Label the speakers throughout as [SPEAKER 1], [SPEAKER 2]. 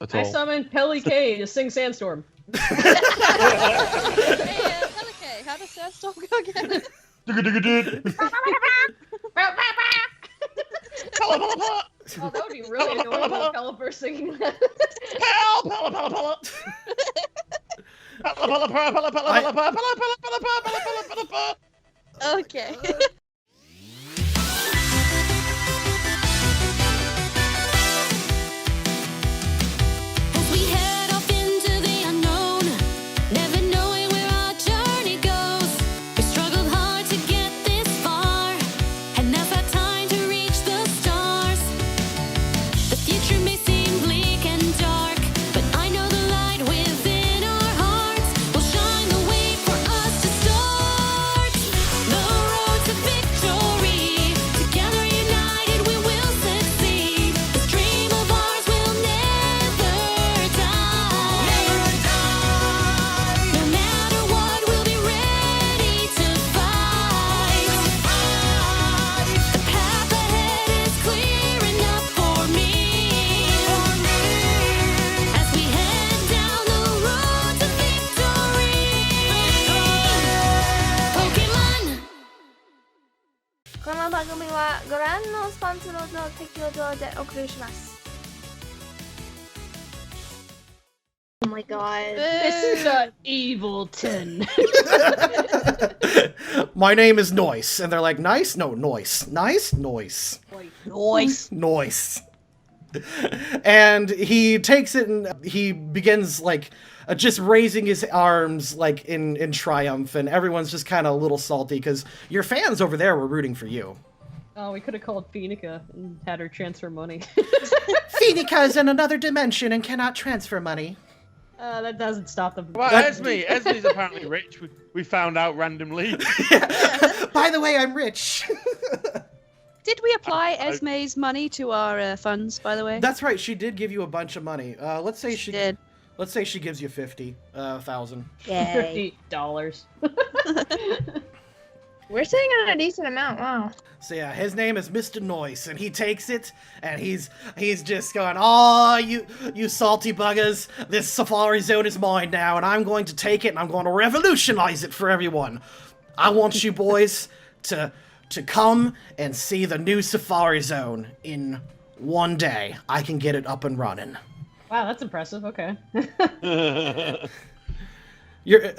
[SPEAKER 1] at all.
[SPEAKER 2] I summoned Pelly K to sing Sandstorm.
[SPEAKER 3] Hey, Pelican, how does Sandstorm go again?
[SPEAKER 2] Oh, that would be really annoying if Pelipper singing that.
[SPEAKER 3] Okay.
[SPEAKER 4] As we head off into the unknown, never knowing where our journey goes. We struggled hard to get this far, and now's our time to reach the stars. The future may seem bleak and dark, but I know the light within our hearts will shine the way for us to start. The road to victory, together united we will succeed. This dream of ours will never die. No matter what, we'll be ready to fight. The path ahead is clear enough for me. As we head down the road to victory. Pokemon!
[SPEAKER 5] この番組はご覧のスポンサーの提供でお送りします。Oh my god.
[SPEAKER 2] This is an Evilton.
[SPEAKER 6] My name is Noyes. And they're like, nice? No, Noyes. Nice? Noyes.
[SPEAKER 2] Noise.
[SPEAKER 6] Noyes. And he takes it and he begins, like, just raising his arms, like, in triumph. And everyone's just kind of a little salty because your fans over there were rooting for you.
[SPEAKER 2] Oh, we could have called Phoenica and had her transfer money.
[SPEAKER 6] Phoenica is in another dimension and cannot transfer money.
[SPEAKER 2] That doesn't stop them.
[SPEAKER 1] Well, Esme's apparently rich. We found out randomly.
[SPEAKER 6] By the way, I'm rich.
[SPEAKER 3] Did we apply Esme's money to our funds, by the way?
[SPEAKER 6] That's right. She did give you a bunch of money. Let's say she
[SPEAKER 3] did.
[SPEAKER 6] Let's say she gives you 50,000.
[SPEAKER 3] Yay.
[SPEAKER 2] $50.
[SPEAKER 5] We're sitting on a decent amount, wow.
[SPEAKER 6] So yeah, his name is Mr. Noyes, and he takes it, and he's just going, "Oh, you salty buggers! This Safari Zone is mine now, and I'm going to take it, and I'm going to revolutionize it for everyone. I want you boys to come and see the new Safari Zone in one day. I can get it up and running."
[SPEAKER 2] Wow, that's impressive. Okay.
[SPEAKER 6] You're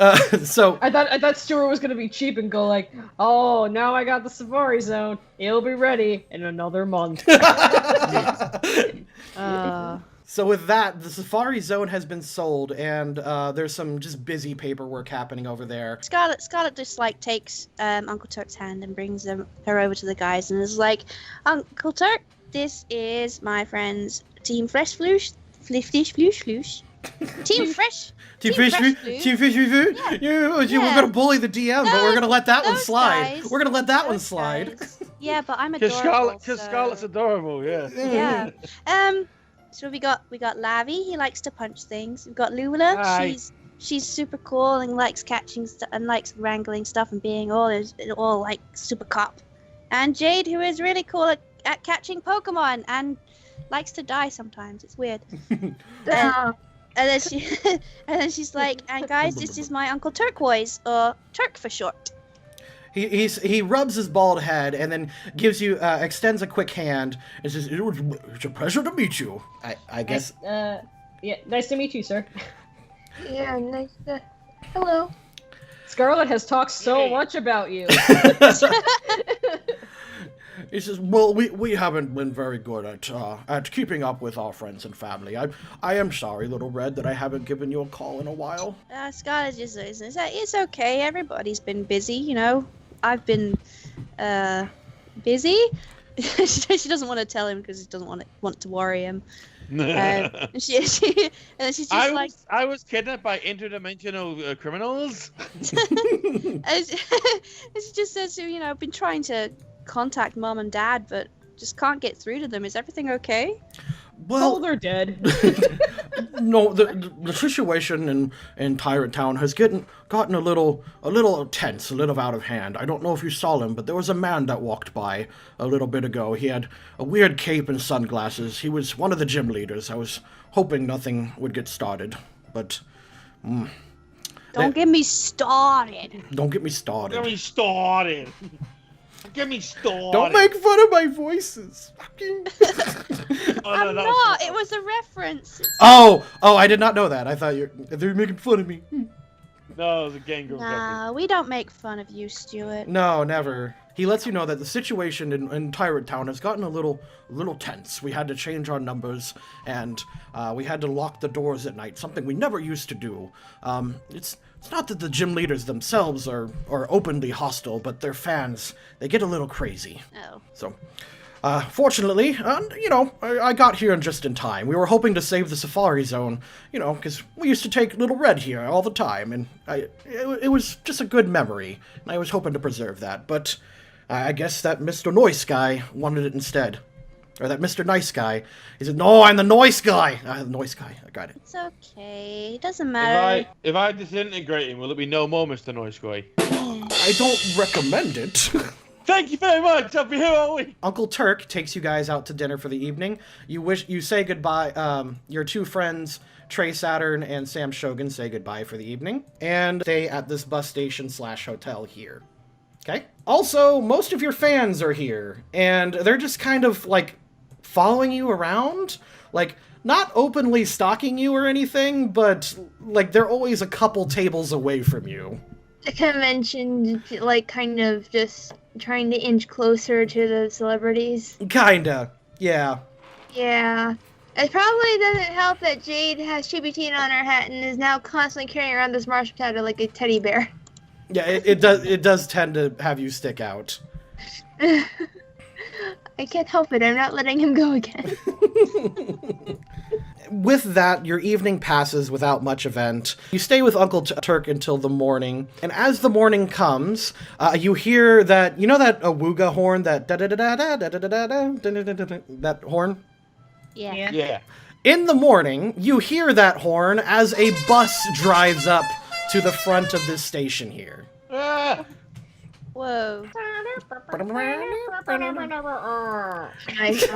[SPEAKER 6] so.
[SPEAKER 2] I thought Stuart was gonna be cheap and go like, "Oh, now I got the Safari Zone. It'll be ready in another month."
[SPEAKER 6] So with that, the Safari Zone has been sold, and there's some just busy paperwork happening over there.
[SPEAKER 3] Scarlet just like takes Uncle Turk's hand and brings her over to the guys and is like, "Uncle Turk, this is my friends Team Fresh Floof. Team Fresh.
[SPEAKER 6] Team Fresh Floof. Yeah. We're gonna bully the DM, but we're gonna let that one slide. We're gonna let that one slide.
[SPEAKER 3] Yeah, but I'm adorable.
[SPEAKER 1] Because Scarlet's adorable, yeah.
[SPEAKER 3] Yeah. So we got Lavi. He likes to punch things. We've got Lula.
[SPEAKER 1] Hi.
[SPEAKER 3] She's super cool and likes catching stuff and likes wrangling stuff and being all like super cop. And Jade, who is really cool at catching Pokemon and likes to die sometimes. It's weird. And then she's like, "And guys, this is my Uncle Turquoise, or Turk for short."
[SPEAKER 6] He rubs his bald head and then gives you extends a quick hand and says, "It's a pleasure to meet you." I guess.
[SPEAKER 2] Yeah, nice to meet you, sir.
[SPEAKER 5] Yeah, nice to... Hello.
[SPEAKER 2] Scarlet has talked so much about you.
[SPEAKER 6] He says, "Well, we haven't been very good at keeping up with our friends and family. I am sorry, Little Red, that I haven't given you a call in a while."
[SPEAKER 3] Scarlet just says, "It's okay. Everybody's been busy, you know. I've been busy." She doesn't want to tell him because she doesn't want to worry him. And she's just
[SPEAKER 1] I was kidnapped by interdimensional criminals.
[SPEAKER 3] and she just says, "You know, I've been trying to contact Mom and Dad, but just can't get through to them. Is everything okay?
[SPEAKER 6] Well,
[SPEAKER 2] they're dead.
[SPEAKER 6] no, the situation in Tyrant Town has gotten a little tense, a little out of hand. I don't know if you saw him, but there was a man that walked by a little bit ago. He had a weird cape and sunglasses. He was one of the gym leaders. I was hoping nothing would get started, but
[SPEAKER 3] Don't get me started.
[SPEAKER 6] Don't get me started.
[SPEAKER 1] Get me started. Get me started.
[SPEAKER 6] Don't make fun of my voices.
[SPEAKER 3] I'm not. It was a reference.
[SPEAKER 6] Oh, I did not know that. I thought you were making fun of me.
[SPEAKER 1] No, it was a Game Grumps
[SPEAKER 3] Nah, we don't make fun of you, Stuart.
[SPEAKER 6] No, never. He lets you know that the situation in Tyrant Town has gotten a little tense. We had to change our numbers, and we had to lock the doors at night, something we never used to do. It's not that the gym leaders themselves are openly hostile, but their fans, they get a little crazy.
[SPEAKER 3] Oh.
[SPEAKER 6] So, fortunately, I got here just in time. We were hoping to save the Safari Zone, because we used to take Little Red here all the time, and it was just a good memory, and I was hoping to preserve that, but I guess that Mr. Noyes guy wanted it instead. Or that Mr. Nice guy. He said, no, I'm the Noyes guy. The Noyes guy. I got it.
[SPEAKER 3] It's okay. It doesn't matter.
[SPEAKER 1] If I disintegrate him, will it be no more Mr. Noise Guy?
[SPEAKER 6] I don't recommend it.
[SPEAKER 1] Thank you very much. I'll be here all week.
[SPEAKER 6] Uncle Turk takes you guys out to dinner for the evening. You say goodbye. Your two friends, Trey Saturn and Sam Shogun, say goodbye for the evening. And stay at this bus station / hotel here. Okay? Also, most of your fans are here. And they're just kind of, following you around, not openly stalking you or anything, but they're always a couple tables away from you.
[SPEAKER 5] The convention, kind of just trying to inch closer to the celebrities.
[SPEAKER 6] Kinda, yeah.
[SPEAKER 5] Yeah. It probably doesn't help that Jade has Chibitina on her hat and is now constantly carrying around this marsh potato like a teddy bear.
[SPEAKER 6] Yeah, it does tend to have you stick out.
[SPEAKER 5] I can't help it. I'm not letting him go again.
[SPEAKER 6] With that, your evening passes without much event. You stay with Uncle Turk until the morning, and as the morning comes, you hear that, that awooga horn, that that horn?
[SPEAKER 3] Yeah.
[SPEAKER 1] Yeah.
[SPEAKER 6] In the morning, you hear that horn as a bus drives up to the front of this station here.
[SPEAKER 1] Ah.
[SPEAKER 3] Whoa.
[SPEAKER 5] Nice.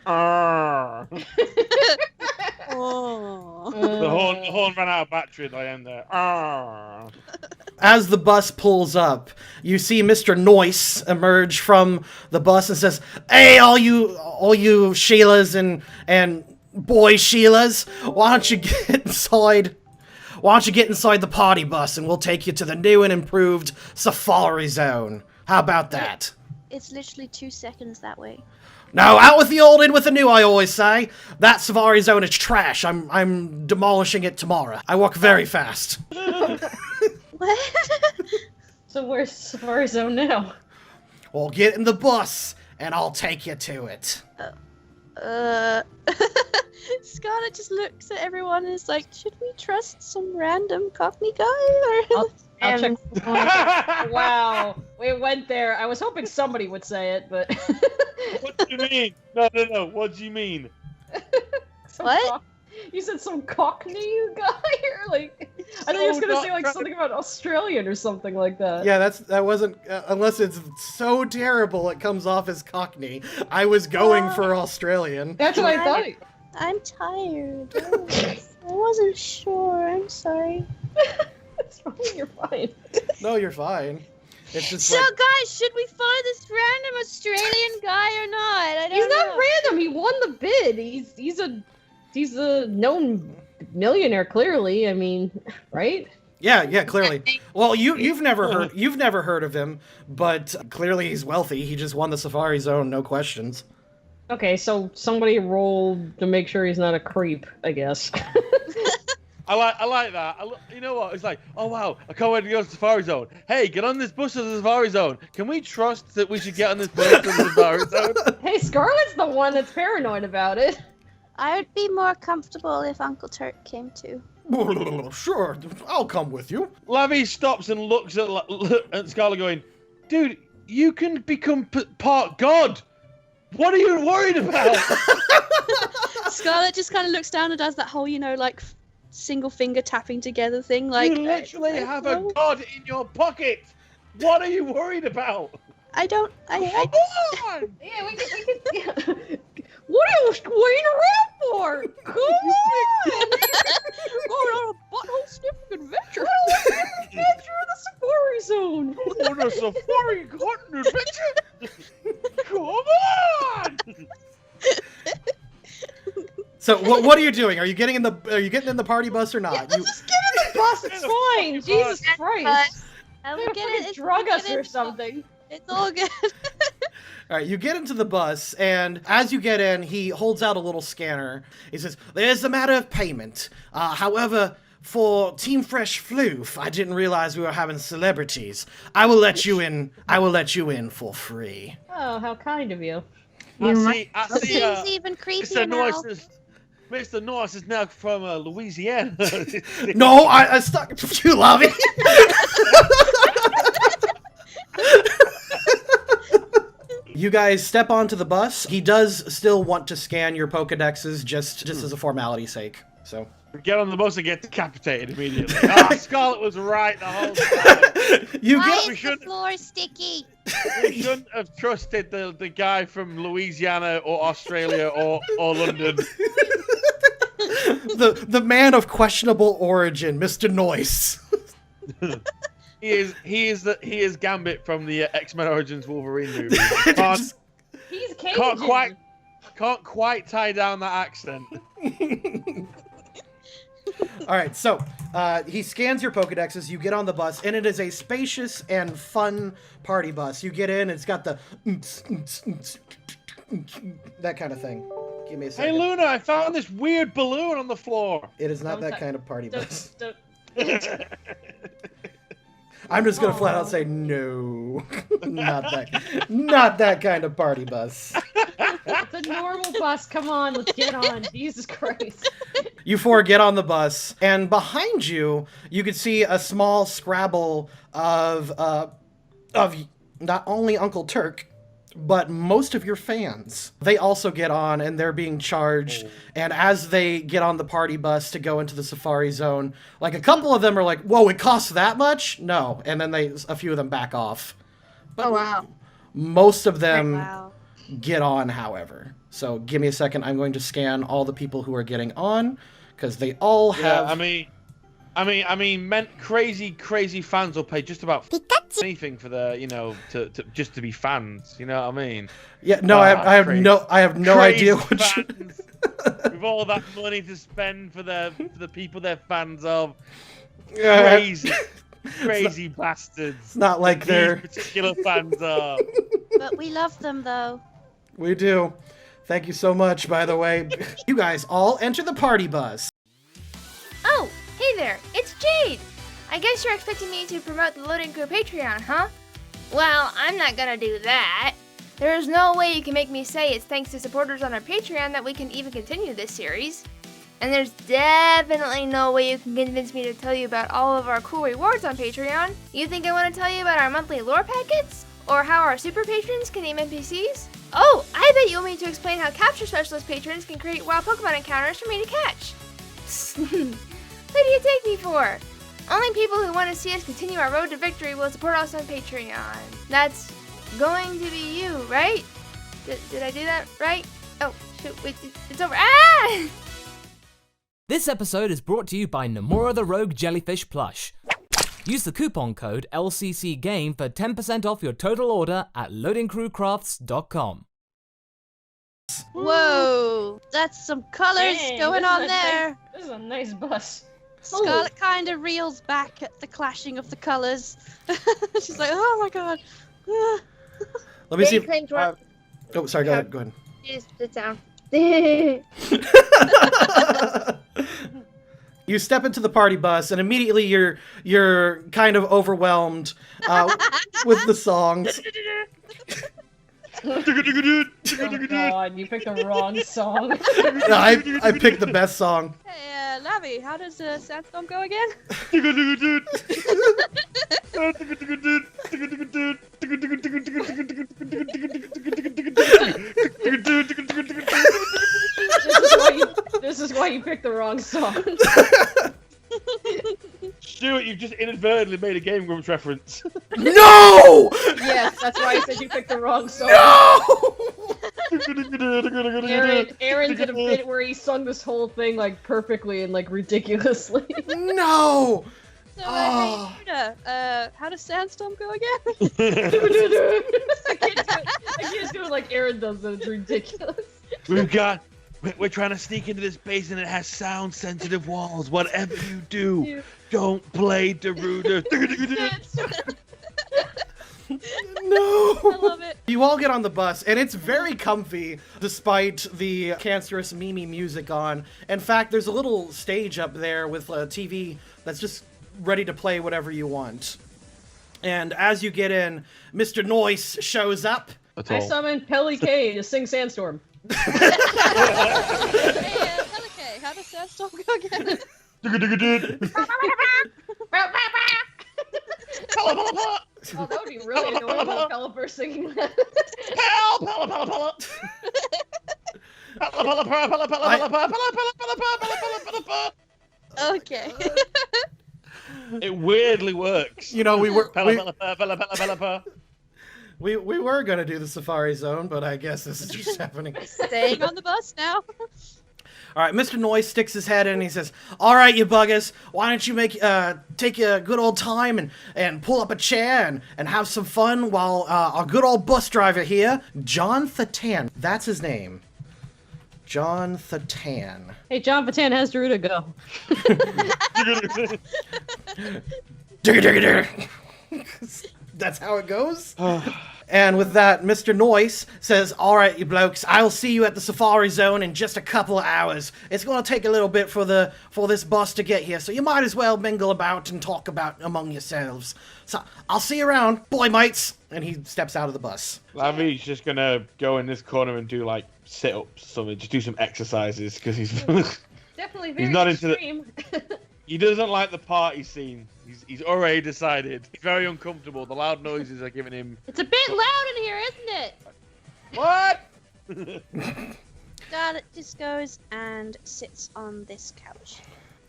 [SPEAKER 1] Ah.
[SPEAKER 3] Oh.
[SPEAKER 1] The horn ran out of battery at the end there. Ah.
[SPEAKER 6] As the bus pulls up, you see Mr. Noyes emerge from the bus and says, "Hey, all you Sheilas and boy Sheilas, why don't you get inside? Why don't you get inside the party bus and we'll take you to the new and improved Safari Zone? How about that?"
[SPEAKER 3] It's literally 2 seconds that way.
[SPEAKER 6] No, out with the old, in with the new, I always say. That Safari Zone is trash. I'm demolishing it tomorrow. I walk very fast.
[SPEAKER 3] What?
[SPEAKER 2] So where's Safari Zone now?
[SPEAKER 6] Well, get in the bus and I'll take you to it.
[SPEAKER 3] Scarlet just looks at everyone and is like, should we trust some random Cockney guy? Or...
[SPEAKER 2] I'll check. Wow, we went there. I was hoping somebody would say it, but.
[SPEAKER 1] What do you mean? No. What do you mean?
[SPEAKER 3] What?
[SPEAKER 2] You said some Cockney guy, or I thought you were gonna say something about Australian or something like that.
[SPEAKER 6] Yeah, that wasn't unless it's so terrible it comes off as Cockney. I was going for Australian.
[SPEAKER 2] That's what I thought.
[SPEAKER 3] I'm tired. I wasn't sure. I'm sorry.
[SPEAKER 2] It's fine. You're fine.
[SPEAKER 6] No, you're fine. It's just
[SPEAKER 3] So, guys, should we follow this random Australian guy or not? I don't
[SPEAKER 2] He's
[SPEAKER 3] know.
[SPEAKER 2] not random. He won the bid. He's a known millionaire. Clearly, I mean, right?
[SPEAKER 6] Yeah, clearly. Well, you've never heard of him, but clearly he's wealthy. He just won the Safari Zone, no questions.
[SPEAKER 2] Okay, so somebody rolled to make sure he's not a creep, I guess.
[SPEAKER 1] I like that. You know what? It's like, oh wow, I can't wait to go to the Safari Zone. Hey, get on this bus to the Safari Zone. Can we trust that we should get on this bus to the Safari Zone?
[SPEAKER 2] Hey, Scarlet's the one that's paranoid about it.
[SPEAKER 3] I would be more comfortable if Uncle Turk came too.
[SPEAKER 6] Sure, I'll come with you.
[SPEAKER 1] Lavi stops and looks at Scarlet going, dude, you can become part God. What are you worried about?
[SPEAKER 3] Scarlet just kind of looks down and does that whole, like single finger tapping together thing. Like,
[SPEAKER 1] You literally have a god in your pocket. What are you worried about?
[SPEAKER 3] I don't.
[SPEAKER 1] Come
[SPEAKER 3] I
[SPEAKER 1] on!
[SPEAKER 2] Yeah, we can. What are you waiting around for? Come on! Going on a butthole sniffing adventure. Adventure in the Safari Zone.
[SPEAKER 1] On a safari hunting adventure? Come on!
[SPEAKER 6] So what are you doing? Are you getting in the party bus or not?
[SPEAKER 2] Yeah, let's just get in the bus. It's fine. Jesus Christ.
[SPEAKER 3] I
[SPEAKER 2] They're
[SPEAKER 3] will
[SPEAKER 2] gonna
[SPEAKER 3] get
[SPEAKER 2] fucking
[SPEAKER 3] it.
[SPEAKER 2] drug us
[SPEAKER 3] get
[SPEAKER 2] or
[SPEAKER 3] it.
[SPEAKER 2] something.
[SPEAKER 3] It's all good.
[SPEAKER 6] All right, you get into the bus, and as you get in, he holds out a little scanner. He says, "There's the matter of payment. However, for Team Fresh Floof, I didn't realize we were having celebrities. I will let you in. I will let you in for free."
[SPEAKER 2] Oh, how kind of you.
[SPEAKER 1] I see,
[SPEAKER 3] Seems even creepier
[SPEAKER 1] Mr.
[SPEAKER 3] now.
[SPEAKER 1] Noyes is now from Louisiana.
[SPEAKER 6] No, I stuck you, Lavi. You guys step onto the bus. He does still want to scan your Pokedexes just as a formality's sake. So
[SPEAKER 1] Get on the bus and get decapitated immediately. Scarlet was right the whole time.
[SPEAKER 3] Why
[SPEAKER 1] we
[SPEAKER 3] is the
[SPEAKER 1] shouldn't-
[SPEAKER 3] floor sticky?
[SPEAKER 1] We shouldn't have trusted the guy from Louisiana or Australia or London.
[SPEAKER 6] the man of questionable origin, Mr. Noyes.
[SPEAKER 1] He is Gambit from the X-Men Origins Wolverine movie.
[SPEAKER 2] He's Cajun.
[SPEAKER 1] Can't quite tie down that accent.
[SPEAKER 6] All right, so he scans your Pokedexes. You get on the bus, and it is a spacious and fun party bus. You get in, it's got the that kind of thing. Give me a
[SPEAKER 1] Hey
[SPEAKER 6] second.
[SPEAKER 1] Luna, I found this weird balloon on the floor.
[SPEAKER 6] It is not
[SPEAKER 2] Don't
[SPEAKER 6] that kind of party bus.
[SPEAKER 2] Don't-
[SPEAKER 6] I'm just gonna flat out say no, not that kind of party bus.
[SPEAKER 2] It's a normal bus. Come on, let's get on. Jesus Christ.
[SPEAKER 6] You four get on the bus, and behind you, you can see a small Scrabble of not only Uncle Turk, but most of your fans. They also get on, and they're being charged. And as they get on the party bus to go into the Safari Zone, like a couple of them are like, "Whoa, it costs that much?" No, and then a few of them back off. But
[SPEAKER 5] Oh wow.
[SPEAKER 6] most of them
[SPEAKER 3] Wow.
[SPEAKER 6] get on, however. So give me a second. I'm going to scan all the people who are getting on, because they all have.
[SPEAKER 1] Yeah, I mean, crazy fans will pay just about anything for the, to just to be fans. You know what I mean?
[SPEAKER 6] Yeah, no, I have no idea what.
[SPEAKER 1] Fans, with all that money to spend for the people they're fans of. Crazy bastards.
[SPEAKER 6] It's not like
[SPEAKER 1] These
[SPEAKER 6] they're.
[SPEAKER 1] particular fans are.
[SPEAKER 3] But we love them though.
[SPEAKER 6] We do. Thank you so much, by the way. You guys all enter the party bus.
[SPEAKER 7] Oh, hey there, it's Jade! I guess you're expecting me to promote the Loading Crew Patreon, huh? Well, I'm not gonna do that. There is no way you can make me say it's thanks to supporters on our Patreon that we can even continue this series. And there's definitely no way you can convince me to tell you about all of our cool rewards on Patreon. You think I want to tell you about our monthly lore packets? Or how our super patrons can name NPCs? Oh, I bet you want me to explain how capture specialist patrons can create wild Pokemon encounters for me to catch. Who do you take me for? Only people who want to see us continue our road to victory will support us on Patreon. That's going to be you, right? Did I do that right? Oh, shoot, wait, it's over. Ah!
[SPEAKER 8] This episode is brought to you by Nomura the Rogue Jellyfish Plush. Use the coupon code LCCGame for 10% off your total order at loadingcrewcrafts.com.
[SPEAKER 3] Whoa, that's some colors
[SPEAKER 2] Dang,
[SPEAKER 3] going
[SPEAKER 2] this is
[SPEAKER 3] on
[SPEAKER 2] a
[SPEAKER 3] there.
[SPEAKER 2] This is a nice bus.
[SPEAKER 3] Scarlet kind of reels back at the clashing of the colors. She's like, oh my god.
[SPEAKER 6] Let me see.
[SPEAKER 5] Jade claimed one.
[SPEAKER 6] Oh, sorry. Go ahead.
[SPEAKER 5] Just sit down.
[SPEAKER 6] You step into the party bus, and immediately you're kind of overwhelmed with the songs.
[SPEAKER 2] Oh god, you picked the wrong song.
[SPEAKER 6] I picked the best song.
[SPEAKER 3] Yeah, Lavi, how does Sandstorm go again?
[SPEAKER 2] This is why you picked the wrong song.
[SPEAKER 1] Stuart, you've just inadvertently made a Game Grumps reference.
[SPEAKER 6] No!
[SPEAKER 2] Yes, that's why I said you picked the wrong song.
[SPEAKER 6] No!
[SPEAKER 2] Aaron did a bit where he sung this whole thing like perfectly and like ridiculously.
[SPEAKER 6] No!
[SPEAKER 3] So,
[SPEAKER 6] Oh.
[SPEAKER 3] hey, Ruda, how does Sandstorm go again?
[SPEAKER 2] I can't do it like Aaron does it. It's ridiculous.
[SPEAKER 1] We're trying to sneak into this base and it has sound-sensitive walls. Whatever you do, don't play Daruda.
[SPEAKER 6] No!
[SPEAKER 3] I love it.
[SPEAKER 6] You all get on the bus, and it's very comfy, despite the cancerous Mimi music on. In fact, there's a little stage up there with a TV that's just ready to play whatever you want. And as you get in, Mr. Noyes shows up.
[SPEAKER 2] I summoned Pelly K to sing Sandstorm.
[SPEAKER 3] Hey, Pelicay, how does Sandstorm go again?
[SPEAKER 2] Oh, that would be really annoying with Pelipper singing that.
[SPEAKER 3] Okay.
[SPEAKER 1] It weirdly works.
[SPEAKER 6] You know, we were
[SPEAKER 1] We
[SPEAKER 6] we were gonna do the Safari Zone, but I guess this is just happening.
[SPEAKER 3] Staying on the bus now.
[SPEAKER 6] All right, Mr. Noyes sticks his head in and he says, "All right, you buggers, why don't you take a good old time and pull up a chair and have some fun while our good old bus driver here, John Thatan, that's his name, John Thatan."
[SPEAKER 2] Hey, John Vatan has Daruda go.
[SPEAKER 6] That's how it goes. And with that, Mr. Noyes says, "All right, you blokes, I'll see you at the Safari Zone in just a couple of hours. It's going to take a little bit for this bus to get here, so you might as well mingle about and talk about among yourselves. So I'll see you around, boy mates." And he steps out of the bus.
[SPEAKER 1] Lavi's just gonna go in this corner and do like sit-ups, something, just do some exercises because he's
[SPEAKER 2] Definitely very
[SPEAKER 1] he's not into
[SPEAKER 2] extreme.
[SPEAKER 1] he doesn't like the party scene. He's already decided. He's very uncomfortable. The loud noises are giving him.
[SPEAKER 2] It's a bit loud in here, isn't it?
[SPEAKER 1] What?
[SPEAKER 3] Scarlet just goes and sits on this couch.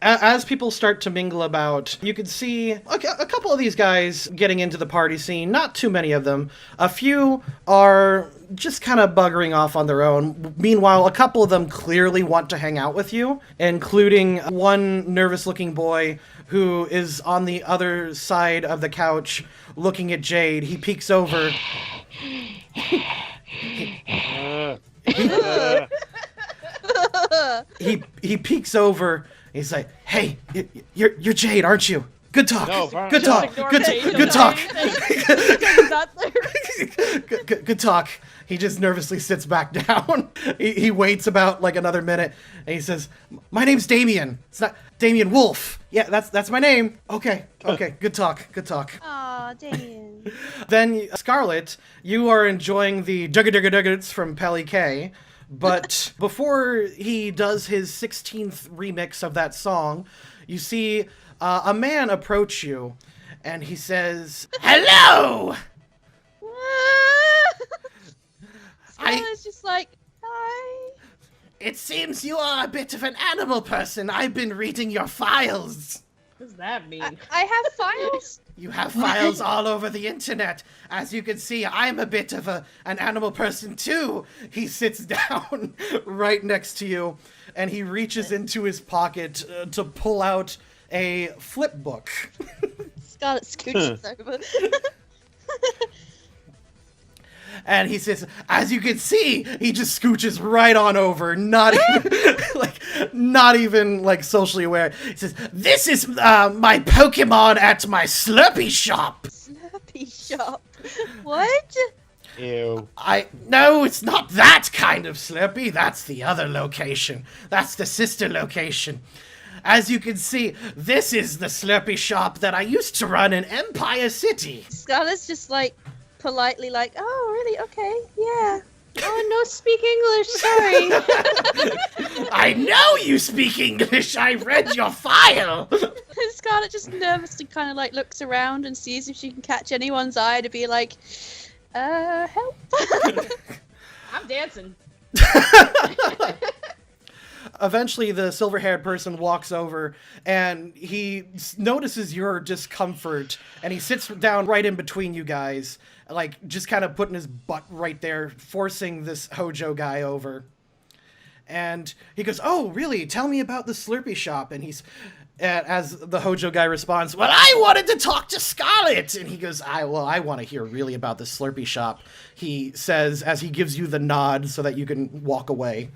[SPEAKER 6] As people start to mingle about, you can see a couple of these guys getting into the party scene. Not too many of them. A few are just kind of buggering off on their own. Meanwhile, a couple of them clearly want to hang out with you, including one nervous-looking boy who is on the other side of the couch looking at Jade. He peeks over. He peeks over. He's like, "Hey, you're Jade, aren't you? Good talk.
[SPEAKER 1] No,
[SPEAKER 6] good talk. Good talk. Good talk." He just nervously sits back down. He waits about like another minute, and he says, "My name's Damien. It's not Damien Wolf. Yeah, that's my name. Okay. Good talk.
[SPEAKER 3] Aw, Damien.
[SPEAKER 6] Then Scarlet, you are enjoying the Jugga from Pelly K. But before he does his 16th remix of that song, you see a man approach you, and he says, "Hello!"
[SPEAKER 3] Scarlet's just like, hi.
[SPEAKER 6] "It seems you are a bit of an animal person. I've been reading your files."
[SPEAKER 2] What does that mean?
[SPEAKER 3] I have files?
[SPEAKER 6] You have files all over the internet. As you can see, I'm a bit of an animal person too. He sits down right next to you, and he reaches into his pocket to pull out a flip book.
[SPEAKER 3] Scarlet scooches over.
[SPEAKER 6] And he says, as you can see, he just scooches right on over, not even socially aware. He says, "This is my Pokemon at my Slurpee shop."
[SPEAKER 3] Slurpee shop? What?
[SPEAKER 1] Ew.
[SPEAKER 6] No, it's not that kind of Slurpee. That's the other location. That's the sister location. As you can see, this is the Slurpee shop that I used to run in Empire City.
[SPEAKER 3] Scarlet's just politely "Oh, really? Okay, yeah." Oh, no, speak English. Sorry.
[SPEAKER 6] I know you speak English. I read your file.
[SPEAKER 3] Scarlet just nervously kind of like looks around and sees if she can catch anyone's eye to be like, help.
[SPEAKER 2] I'm dancing.
[SPEAKER 6] Eventually, the silver-haired person walks over, and he notices your discomfort, and he sits down right in between you guys, like, just kind of putting his butt right there, forcing this Hojo guy over. And he goes, "Oh, really? Tell me about the Slurpee shop." And he's, as the Hojo guy responds, "Well, I wanted to talk to Scarlet." And he goes, I want to hear really about the Slurpee shop," he says, as he gives you the nod so that you can walk away.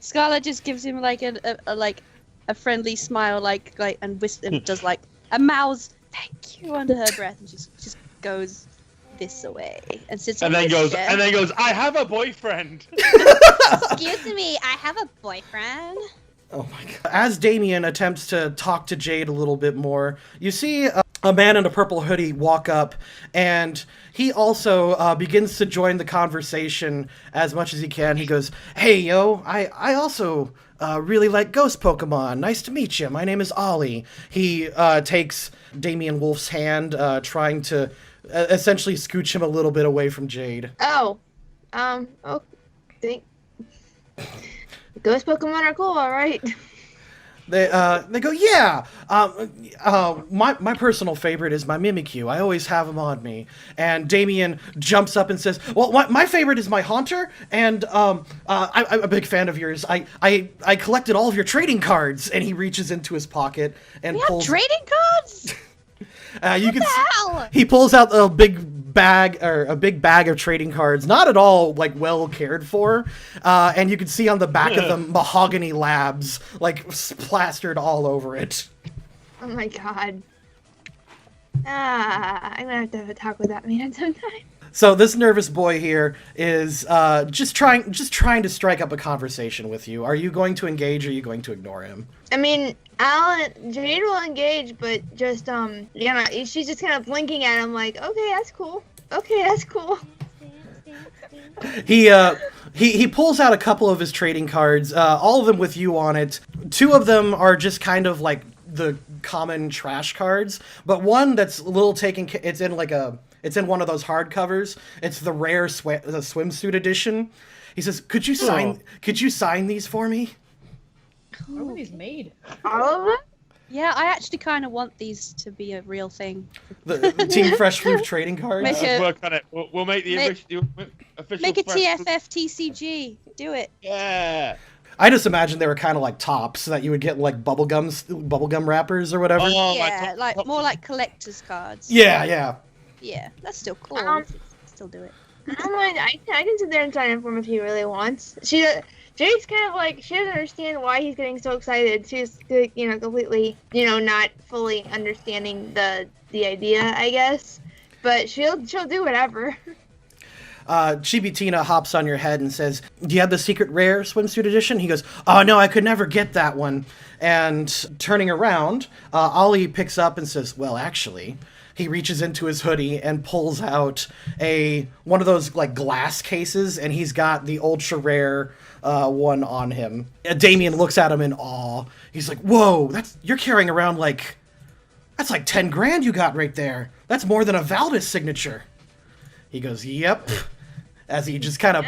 [SPEAKER 3] Scarlet just gives him like a friendly smile, and does like a mouth's "thank you" under her breath, and just goes this away and sits.
[SPEAKER 1] And
[SPEAKER 3] on
[SPEAKER 1] then
[SPEAKER 3] this
[SPEAKER 1] goes,
[SPEAKER 3] chair.
[SPEAKER 1] "I have a boyfriend."
[SPEAKER 3] Excuse me, I have a boyfriend.
[SPEAKER 6] Oh my god. As Damien attempts to talk to Jade a little bit more, you see a man in a purple hoodie walk up, and he also begins to join the conversation as much as he can. He goes, "Hey, yo, I also really like ghost Pokemon. Nice to meet you. My name is Ollie." He takes Damien Wolf's hand, trying to essentially scooch him a little bit away from Jade.
[SPEAKER 5] Oh, ghost Pokemon are cool, all right.
[SPEAKER 6] They go, "Yeah, my personal favorite is my Mimikyu. I always have him on me." And Damien jumps up and says, "Well, my favorite is my Haunter, and I'm a big fan of yours. I collected all of your trading cards." And he reaches into his pocket and
[SPEAKER 3] We
[SPEAKER 6] pulls.
[SPEAKER 3] have trading cards.
[SPEAKER 6] You can.
[SPEAKER 3] Hell.
[SPEAKER 6] He pulls out a big bag of trading cards, not at all like well cared for, and you can see on the back of them Mahogany Labs like plastered all over it.
[SPEAKER 5] Oh my god. I'm gonna have a talk with that man sometime.
[SPEAKER 6] So this nervous boy here is just trying to strike up a conversation with you. Are you going to engage, or are you going to ignore him?
[SPEAKER 5] I mean, Jade will engage, but just she's just kind of blinking at him like, "Okay, that's cool. Okay, that's cool."
[SPEAKER 6] He pulls out a couple of his trading cards, all of them with you on it. Two of them are just kind of like the common trash cards, but one that's a little it's in one of those hardcovers. It's the rare the swimsuit edition. He says, "Could you sign these for me?"
[SPEAKER 2] How are these made?
[SPEAKER 5] All of them?
[SPEAKER 3] Yeah, I actually kind of want these to be a real thing.
[SPEAKER 6] The Team Fresh Floof trading cards.
[SPEAKER 3] Make
[SPEAKER 1] Let's work on it. We'll make the official
[SPEAKER 3] Make a
[SPEAKER 1] Fresh Floof.
[SPEAKER 3] TFF TCG. Do it.
[SPEAKER 1] Yeah.
[SPEAKER 6] I just imagined they were kind of like tops that you would get like bubblegum wrappers or whatever.
[SPEAKER 1] Oh,
[SPEAKER 3] Yeah, like more like collector's cards.
[SPEAKER 6] Yeah.
[SPEAKER 3] Yeah, that's still cool. Still do it.
[SPEAKER 5] I don't mind. I can sit there and sign him for him if he really wants. Jade's kind of like, she doesn't understand why he's getting so excited. She's, completely, not fully understanding the idea, I guess. But she'll do whatever.
[SPEAKER 6] Chibitina hops on your head and says, "Do you have the secret rare swimsuit edition?" He goes, "Oh no, I could never get that one." And turning around, Ollie picks up and says, "Well, actually," he reaches into his hoodie and pulls out one of those like glass cases, and he's got the ultra rare one on him. Damien looks at him in awe. He's like, "Whoa, you're carrying around that's like 10 grand you got right there. That's more than a Valdez signature." He goes, "Yep." As he just kind of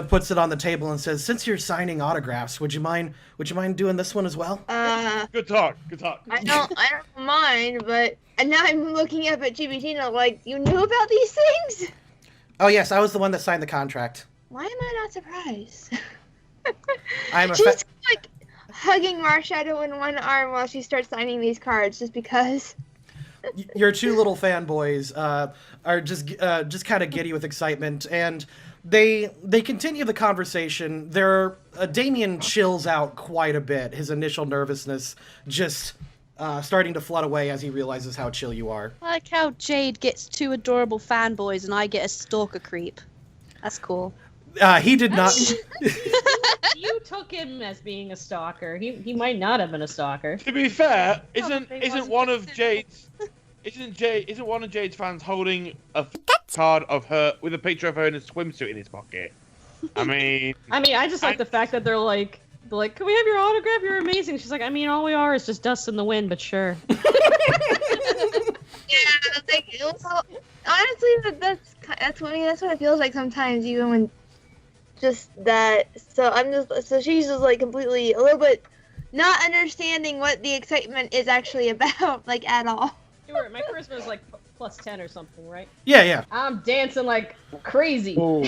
[SPEAKER 6] puts it on the table and says, "Since you're signing autographs, would you mind doing this one as well?"
[SPEAKER 1] Good talk.
[SPEAKER 5] I don't mind, but and now I'm looking up at Chibitina like, "You knew about these things?"
[SPEAKER 6] Oh yes, I was the one that signed the contract.
[SPEAKER 5] Why am I not surprised?
[SPEAKER 6] She's
[SPEAKER 5] like hugging Marshadow in one arm while she starts signing these cards, just because.
[SPEAKER 6] Your two little fanboys are just kind of giddy with excitement, and they continue the conversation. Damien chills out quite a bit. His initial nervousness just starting to flood away as he realizes how chill you are.
[SPEAKER 3] I like how Jade gets two adorable fanboys and I get a stalker creep. That's cool.
[SPEAKER 6] He did not.
[SPEAKER 2] You took him as being a stalker. He might not have been a stalker.
[SPEAKER 1] To be fair, isn't one of Jade's fans holding a card of her with a picture of her in a swimsuit in his pocket. I mean,
[SPEAKER 2] I just like the fact that they're like, can we have your autograph? You're amazing. She's like, I mean, all we are is just dust in the wind, but sure.
[SPEAKER 5] Yeah, like it was honestly that's what it feels like sometimes, even when just that. So she's just like completely a little bit not understanding what the excitement is actually about, like at all.
[SPEAKER 2] Stuart, my charisma is like plus 10 or something, right?
[SPEAKER 6] Yeah.
[SPEAKER 2] I'm dancing like crazy.
[SPEAKER 6] Oh.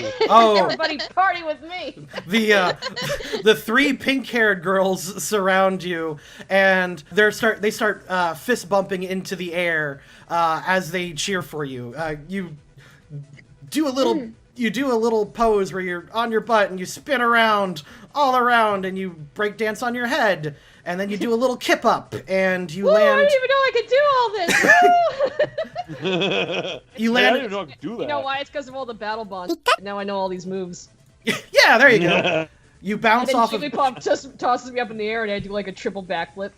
[SPEAKER 2] Everybody party with me.
[SPEAKER 6] The three pink-haired girls surround you, and they start fist bumping into the air as they cheer for you. You do a little pose where you're on your butt and you spin around all around and you break dance on your head, and then you do a little kip up and you land.
[SPEAKER 2] I didn't even know I could do all this.
[SPEAKER 6] You
[SPEAKER 1] I
[SPEAKER 6] land.
[SPEAKER 1] didn't know I could do that.
[SPEAKER 2] You know why? It's because of all the battle bonds. Now I know all these moves.
[SPEAKER 6] Yeah, there you go. You
[SPEAKER 2] And
[SPEAKER 6] bounce
[SPEAKER 2] then
[SPEAKER 6] off of.
[SPEAKER 2] Jigglypuff just tosses me up in the air and I do like a triple backflip.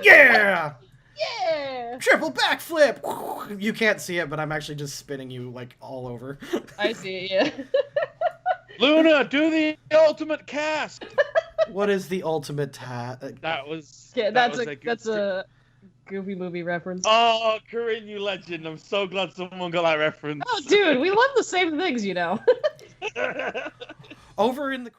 [SPEAKER 6] Yeah.
[SPEAKER 2] Yeah!
[SPEAKER 6] Triple backflip! You can't see it, but I'm actually just spinning you, like, all over.
[SPEAKER 2] I see it, yeah.
[SPEAKER 1] Luna, do the ultimate cast.
[SPEAKER 6] What is the ultimate
[SPEAKER 1] That was.
[SPEAKER 2] Yeah,
[SPEAKER 1] that
[SPEAKER 2] that's a Goofy movie reference.
[SPEAKER 1] Oh, Corinne, you legend! I'm so glad someone got that reference.
[SPEAKER 2] Oh, dude, we love the same things, you know.
[SPEAKER 6] Over in the